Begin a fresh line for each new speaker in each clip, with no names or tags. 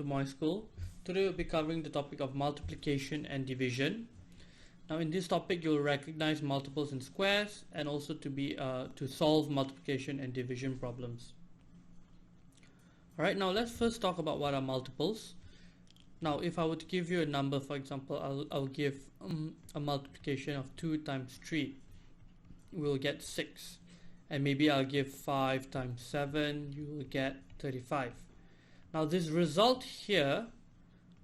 to my school. Today we'll be covering the topic of multiplication and division. Now in this topic you'll recognize multiples and squares, and also to solve multiplication and division problems. Alright, now let's first talk about what are multiples. Now if I were to give you a number, for example, I'll give a multiplication of 2 times 3. We'll get 6. And maybe I'll give 5 times 7, you will get 35. Now this result here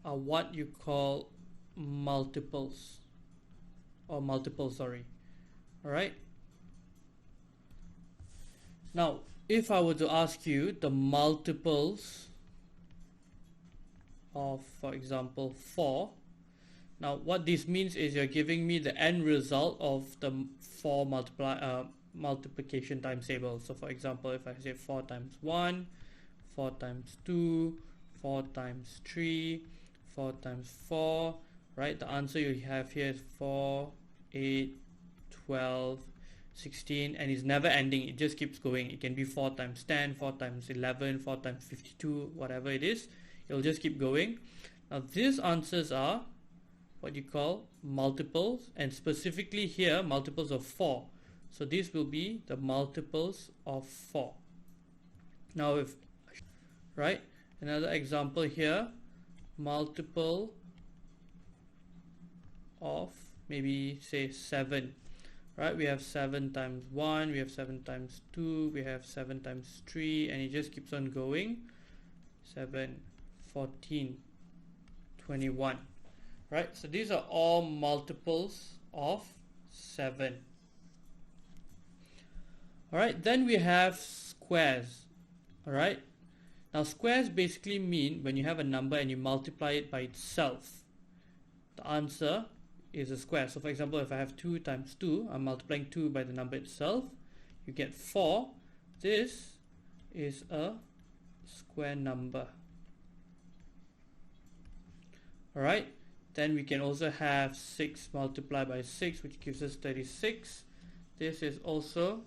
are what you call multiples, or multiples, sorry. Alright. Now if I were to ask you the multiples of, for example, 4, now what this means is you're giving me the end result of the 4 multiplication times table. So for example, if I say 4 times 1, 4 times 2, 4 times 3, 4 times 4, right? The answer you have here is 4, 8, 12, 16, and it's never ending. It just keeps going. It can be 4 times 10, 4 times 11, 4 times 52, whatever it is. It'll just keep going. Now these answers are what you call multiples, and specifically here multiples of 4. So these will be the multiples of 4. Now if, right, another example here, multiple of maybe say 7, right? We have 7 times 1, we have 7 times 2, we have 7 times 3, and it just keeps on going. 7, 14, 21, right? So these are all multiples of 7. Alright, then we have squares. Alright, now squares basically mean when you have a number and you multiply it by itself, the answer is a square. So for example, if I have 2 times 2, I'm multiplying 2 by the number itself, you get 4. This is a square number. Alright, then we can also have 6 multiplied by 6, which gives us 36. This is also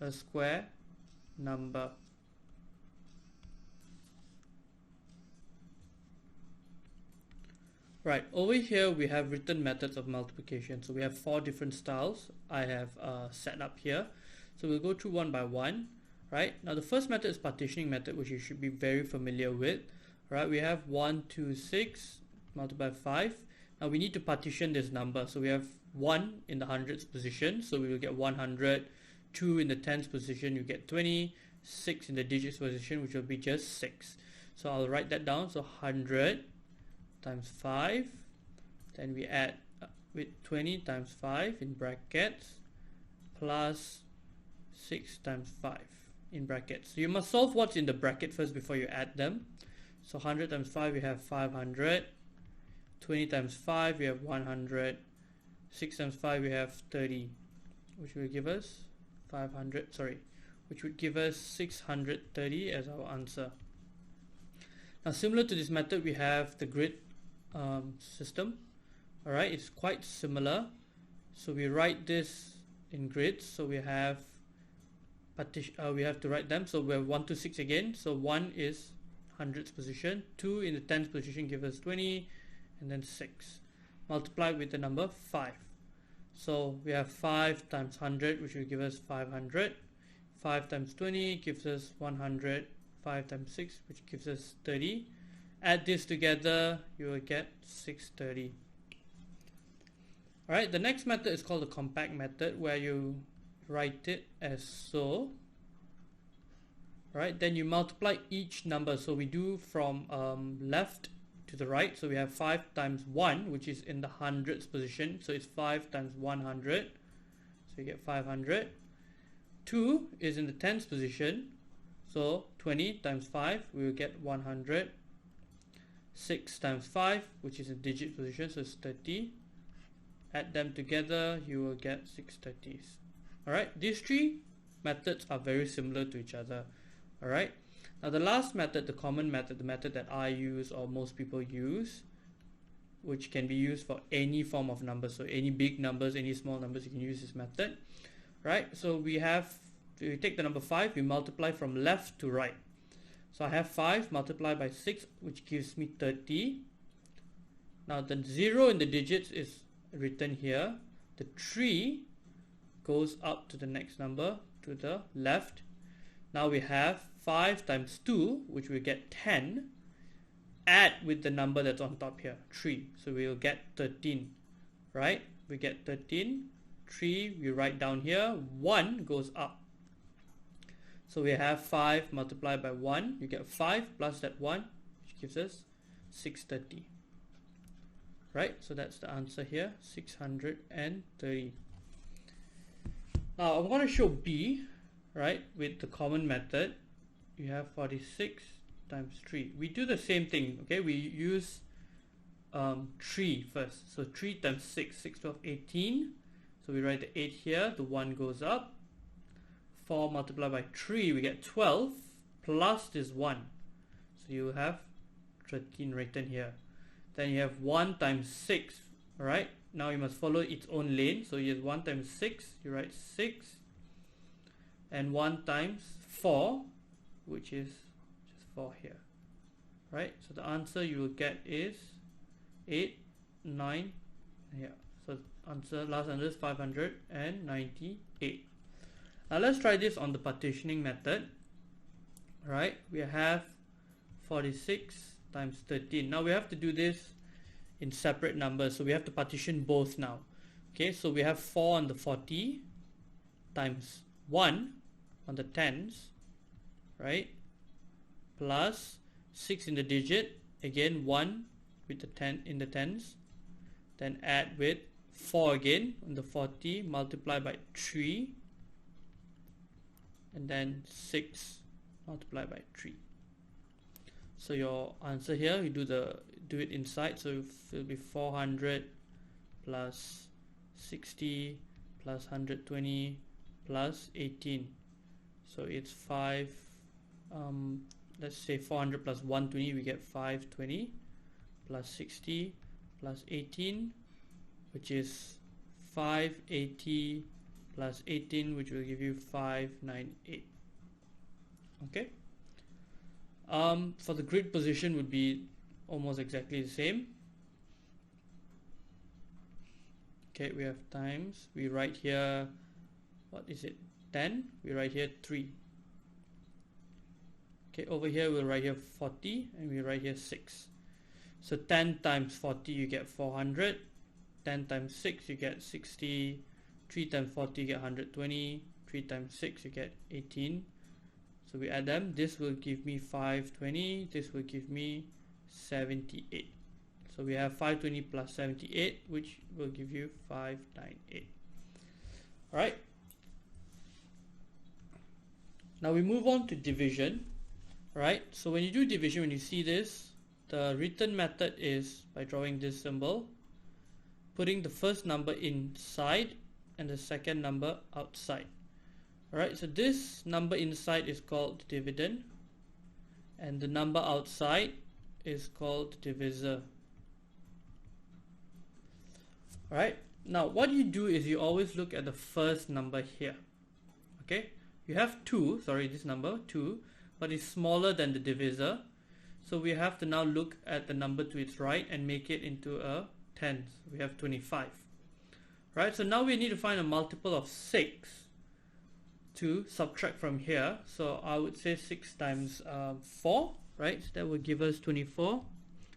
a square number. Right, over here we have written methods of multiplication. So we have 4 different styles I have set up here. So we'll go through one by one. Right, now the first method is partitioning method, which you should be very familiar with. Right, we have 1, 2, 6 multiplied by 5. Now we need to partition this number. So we have 1 in the hundreds position, so we will get 100. 2 in the tens position, you get 20. 6 in the digits position, which will be just 6. So I'll write that down. So 100 times 5, then we add with 20 times 5 in brackets, plus 6 times 5 in brackets. So you must solve what's in the bracket first before you add them. So 100 times 5, we have 500. 20 times 5, we have 100. 6 times 5, we have 30, which will give us 500, sorry, which would give us 630 as our answer. Now similar to this method, we have the grid system. Alright, it's quite similar. So we write this in grids. So we have we have to write them. So we have 1 to 6 again. So 1 is hundreds position, 2 in the tens position give us 20, and then 6 multiplied with the number 5. So we have 5 times 100, which will give us 500. 5 times 20 gives us 100. 5 times 6, which gives us 30. Add this together, you will get 630. Alright, the next method is called the compact method, where you write it as so. Right, then you multiply each number. So we do from left to the right. So we have 5 times 1, which is in the hundreds position. So it's 5 times 100. So you get 500. 2 is in the tens position. So 20 times 5, we will get 100. 6 times 5, which is in digit position, so it's 30. Add them together, you will get 630s. Alright, these 3 methods are very similar to each other. Alright, now the last method, the common method, the method that I use or most people use, which can be used for any form of number. So any big numbers, any small numbers, you can use this method. Right, so we take the number 5, we multiply from left to right. So I have 5 multiplied by 6, which gives me 30. Now the 0 in the digits is written here. The 3 goes up to the next number to the left. Now we have 5 times 2, which we get 10. Add with the number that's on top here, 3. So we'll get 13, right? We get 13. 3 we write down here. 1 goes up. So we have 5 multiplied by 1. You get 5 plus that 1, which gives us 630. Right? So that's the answer here, 630. Now I'm going to show B, right, with the common method. You have 46 times 3. We do the same thing, okay? We use 3 first. So 3 times 6, 6, 12, 18. So we write the 8 here, the 1 goes up. 4 multiplied by 3, we get 12 plus this 1. So you have 13 written here. Then you have 1 times 6, alright? Now you must follow its own lane. So you have 1 times 6, you write 6. And 1 times 4, which is just 4 here. Right? So the answer you will get is 8, 9 here. So answer, last answer is 598. Now let's try this on the partitioning method. Right? We have 46 times 13. Now we have to do this in separate numbers. So we have to partition both now. Okay, so we have 4 on the 40 times 1 on the tens, right? Plus 6 in the digit, again 1 with the 10 in the tens, then add with 4 again on the 40, multiply by 3, and then 6 multiplied by 3. So your answer here, you do it inside, so it will be 400 plus 60 plus 120 plus 18. So it's 5, let's say 400 plus 120, we get 520 plus 60 plus 18, which is 580 plus 18, which will give you 598. Okay. For the grid position would be almost exactly the same. Okay, we have times. We write here, what is it? 10. We write here 3. Okay, over here we'll write here 40 and we write here 6. So 10 times 40 you get 400. 10 times 6 you get 60. 3 times 40 you get 120. 3 times 6 you get 18. So we add them. This will give me 520. This will give me 78. So we have 520 plus 78, which will give you 598. Alright. Now we move on to division. Right. So when you do division, when you see this, the written method is by drawing this symbol, putting the first number inside and the second number outside. Alright, so this number inside is called dividend and the number outside is called divisor. Alright, now what you do is you always look at the first number here. Okay, you have 2, sorry, this number 2, but it's smaller than the divisor. So we have to now look at the number to its right and make it into a tens. We have 25. Right, so now we need to find a multiple of 6 to subtract from here. So I would say 6 times 4, right? So that will give us 24.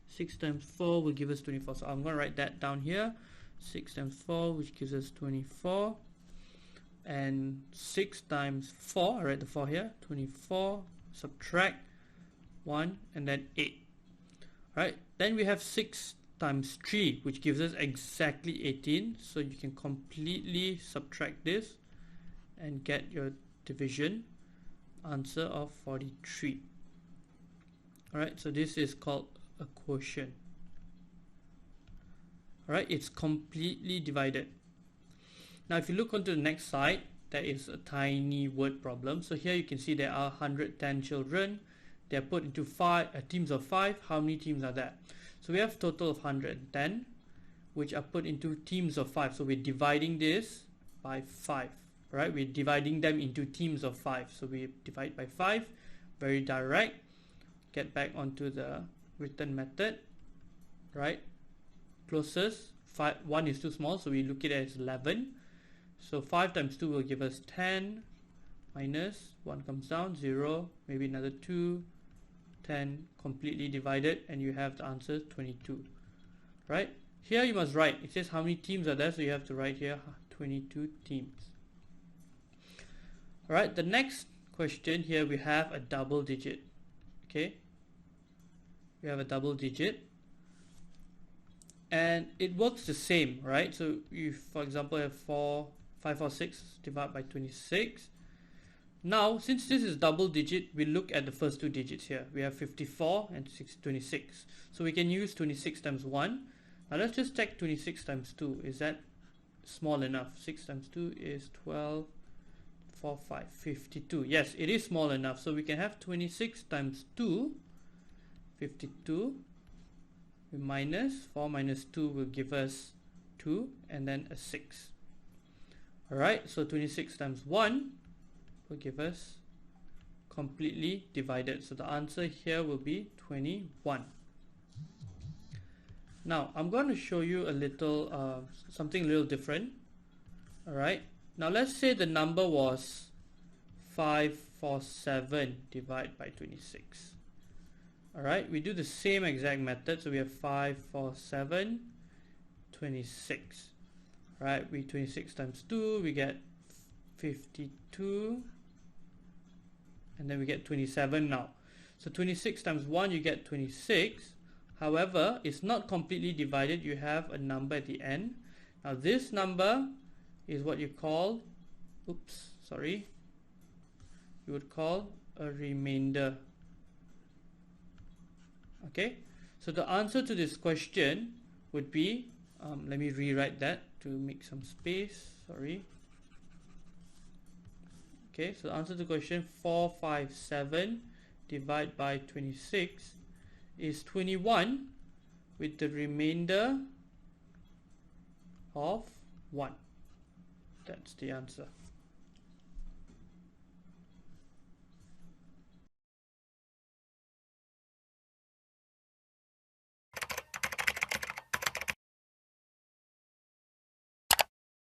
6 times 4 will give us 24. So I'm going to write that down here. 6 times 4, which gives us 24. And 6 times 4, I write the 4 here, 24, subtract 1, and then 8. Right? Then we have 6 times 3, which gives us exactly 18. So you can completely subtract this and get your division answer of 43. Alright, so this is called a quotient. Alright, it's completely divided. Now if you look onto the next slide, there is a tiny word problem. So here you can see there are 110 children. They are put into teams of 5. How many teams are there? So we have a total of 110, which are put into teams of 5. So we're dividing this by 5. Right? We're dividing them into teams of 5. So we divide by 5. Very direct. get back onto the written method, right? Closest, 1 is too small, so we look at it as 11. So 5 times 2 will give us 10, minus 1 comes down, 0, maybe another 2, 10, completely divided, and you have the answer 22, right? Here you must write, it says how many teams are there, so you have to write here 22 teams. Alright, the next question here, we have a double digit. Okay, we have a double digit, and it works the same, right? So you, for example, have 546 divided by 26. Now, since this is double digit, we look at the first two digits here. We have 54 and 26. So we can use 26 times 1. Now let's just check 26 times 2. Is that small enough? 6 times 2 is 12, 4, 5, 52. Yes, it is small enough. So we can have 26 times 2, 52. We minus 4 minus 2 will give us 2, and then a 6. Alright, so 26 times 1 will give us completely divided. So the answer here will be 21. Now I'm going to show you a little something a little different. Alright, now let's say the number was 547 divided by 26. Alright, we do the same exact method. So we have 547, 26. Right, we 26 times 2, we get 52, and then we get 27 now. So 26 times 1, you get 26. However, it's not completely divided. You have a number at the end. Now this number is what you call, you would call a remainder. Okay, so the answer to this question would be, let me rewrite that to make some space, Okay, so the answer to the question, 457 divided by 26 is 21 with the remainder of 1. That's the answer.